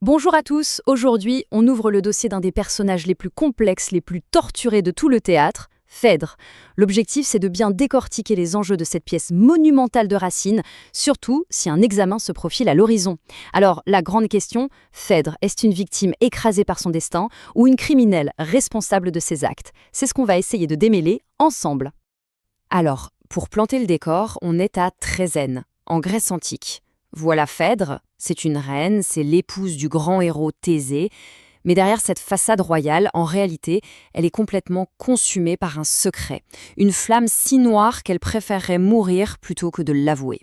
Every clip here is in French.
Bonjour à tous, aujourd'hui on ouvre le dossier d'un des personnages les plus complexes, les plus torturés de tout le théâtre, Phèdre. L'objectif c'est de bien décortiquer les enjeux de cette pièce monumentale de Racine, surtout si un examen se profile à l'horizon. Alors la grande question, Phèdre, est-ce une victime écrasée par son destin ou une criminelle responsable de ses actes? C'est ce qu'on va essayer de démêler ensemble. Alors, pour planter le décor, on est à Trézène, en Grèce antique. Voilà Phèdre, c'est une reine, c'est l'épouse du grand héros Thésée, mais derrière cette façade royale, en réalité, elle est complètement consumée par un secret, une flamme si noire qu'elle préférerait mourir plutôt que de l'avouer.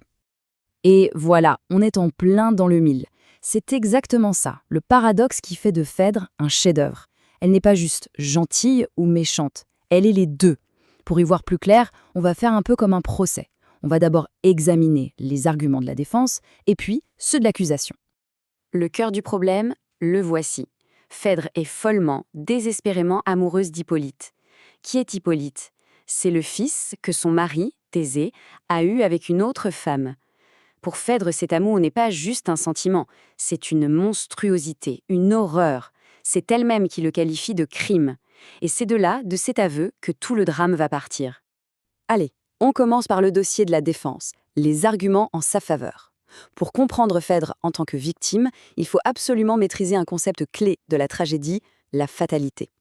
Et voilà, on est en plein dans le mille. C'est exactement ça, le paradoxe qui fait de Phèdre un chef-d'œuvre. Elle n'est pas juste gentille ou méchante, elle est les deux. Pour y voir plus clair, on va faire un peu comme un procès. On va d'abord examiner les arguments de la défense et puis ceux de l'accusation. Le cœur du problème, le voici. Phèdre est follement, désespérément amoureuse d'Hippolyte. Qui est Hippolyte? C'est le fils que son mari, Thésée, a eu avec une autre femme. Pour Phèdre, cet amour n'est pas juste un sentiment, c'est une monstruosité, une horreur. C'est elle-même qui le qualifie de crime. Et c'est de là, de cet aveu, que tout le drame va partir. Allez, on commence par le dossier de la défense, les arguments en sa faveur. Pour comprendre Phèdre en tant que victime, il faut absolument maîtriser un concept clé de la tragédie, la fatalité.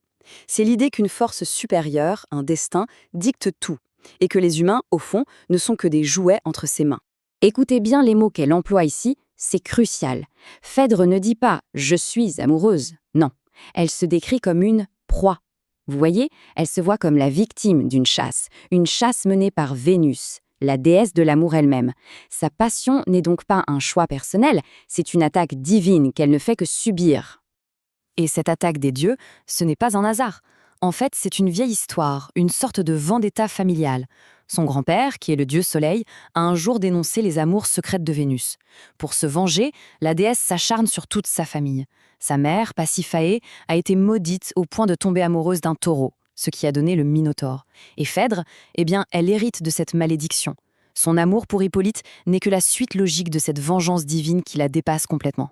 C'est l'idée qu'une force supérieure, un destin, dicte tout, et que les humains, au fond, ne sont que des jouets entre ses mains. Écoutez bien les mots qu'elle emploie ici, c'est crucial. Phèdre ne dit pas « je suis amoureuse », non. Elle se décrit comme une proie. Vous voyez, elle se voit comme la victime d'une chasse, une chasse menée par Vénus, la déesse de l'amour elle-même. Sa passion n'est donc pas un choix personnel, c'est une attaque divine qu'elle ne fait que subir. Et cette attaque des dieux, ce n'est pas un hasard. En fait, c'est une vieille histoire, une sorte de vendetta familiale. Son grand-père, qui est le dieu soleil, a un jour dénoncé les amours secrètes de Vénus. Pour se venger, la déesse s'acharne sur toute sa famille. Sa mère, Pasiphaë, a été maudite au point de tomber amoureuse d'un taureau, ce qui a donné le Minotaure. Et Phèdre, eh bien, elle hérite de cette malédiction. Son amour pour Hippolyte n'est que la suite logique de cette vengeance divine qui la dépasse complètement.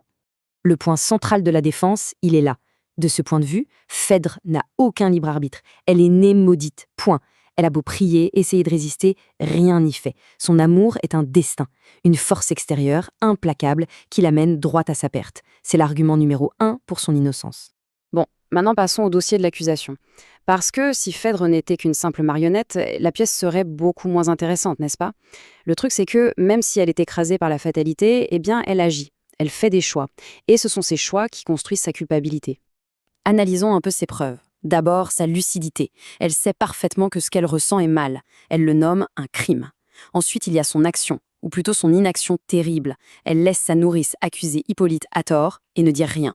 Le point central de la défense, il est là. De ce point de vue, Phèdre n'a aucun libre arbitre. Elle est née maudite, point. Elle a beau prier, essayer de résister, rien n'y fait. Son amour est un destin, une force extérieure, implacable, qui l'amène droit à sa perte. C'est l'argument numéro 1 pour son innocence. Bon, maintenant passons au dossier de l'accusation. Parce que si Phèdre n'était qu'une simple marionnette, la pièce serait beaucoup moins intéressante, n'est-ce pas? Le truc c'est que, même si elle est écrasée par la fatalité, eh bien elle agit. Elle fait des choix. Et ce sont ces choix qui construisent sa culpabilité. Analysons un peu ses preuves. D'abord, sa lucidité. Elle sait parfaitement que ce qu'elle ressent est mal. Elle le nomme un crime. Ensuite, il y a son action, ou plutôt son inaction terrible. Elle laisse sa nourrice accuser Hippolyte à tort et ne dire rien.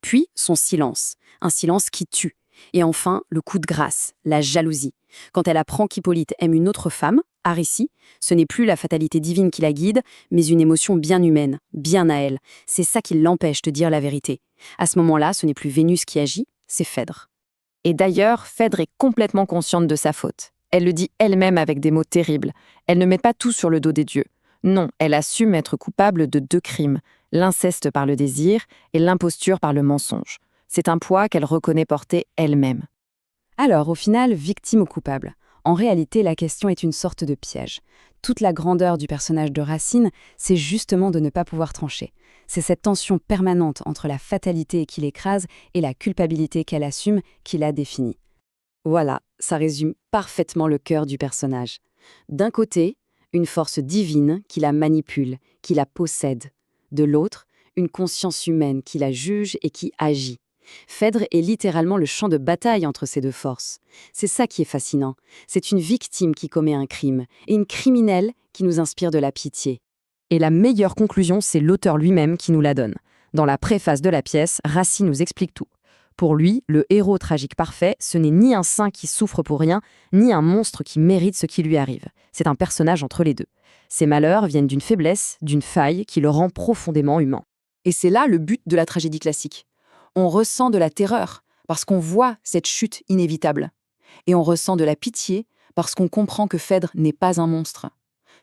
Puis, son silence. Un silence qui tue. Et enfin, le coup de grâce, la jalousie. Quand elle apprend qu'Hippolyte aime une autre femme, Aricie, ce n'est plus la fatalité divine qui la guide, mais une émotion bien humaine, bien à elle. C'est ça qui l'empêche de dire la vérité. À ce moment-là, ce n'est plus Vénus qui agit, c'est Phèdre. Et d'ailleurs, Phèdre est complètement consciente de sa faute. Elle le dit elle-même avec des mots terribles. Elle ne met pas tout sur le dos des dieux. Non, elle assume être coupable de 2 crimes, l'inceste par le désir et l'imposture par le mensonge. C'est un poids qu'elle reconnaît porter elle-même. Alors, au final, victime ou coupable? En réalité, la question est une sorte de piège. Toute la grandeur du personnage de Racine, c'est justement de ne pas pouvoir trancher. C'est cette tension permanente entre la fatalité qui l'écrase et la culpabilité qu'elle assume qui la définit. Voilà, ça résume parfaitement le cœur du personnage. D'un côté, une force divine qui la manipule, qui la possède. De l'autre, une conscience humaine qui la juge et qui agit. Phèdre est littéralement le champ de bataille entre ces 2 forces. C'est ça qui est fascinant. C'est une victime qui commet un crime, et une criminelle qui nous inspire de la pitié. Et la meilleure conclusion, c'est l'auteur lui-même qui nous la donne. Dans la préface de la pièce, Racine nous explique tout. Pour lui, le héros tragique parfait, ce n'est ni un saint qui souffre pour rien, ni un monstre qui mérite ce qui lui arrive. C'est un personnage entre les deux. Ses malheurs viennent d'une faiblesse, d'une faille qui le rend profondément humain. Et c'est là le but de la tragédie classique. On ressent de la terreur parce qu'on voit cette chute inévitable. Et on ressent de la pitié parce qu'on comprend que Phèdre n'est pas un monstre.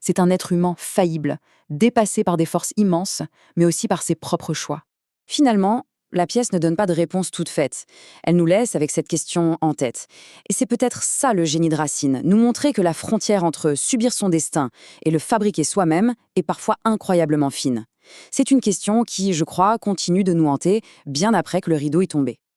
C'est un être humain faillible, dépassé par des forces immenses, mais aussi par ses propres choix. Finalement, la pièce ne donne pas de réponse toute faite. Elle nous laisse avec cette question en tête. Et c'est peut-être ça le génie de Racine, nous montrer que la frontière entre subir son destin et le fabriquer soi-même est parfois incroyablement fine. C'est une question qui, je crois, continue de nous hanter bien après que le rideau est tombé.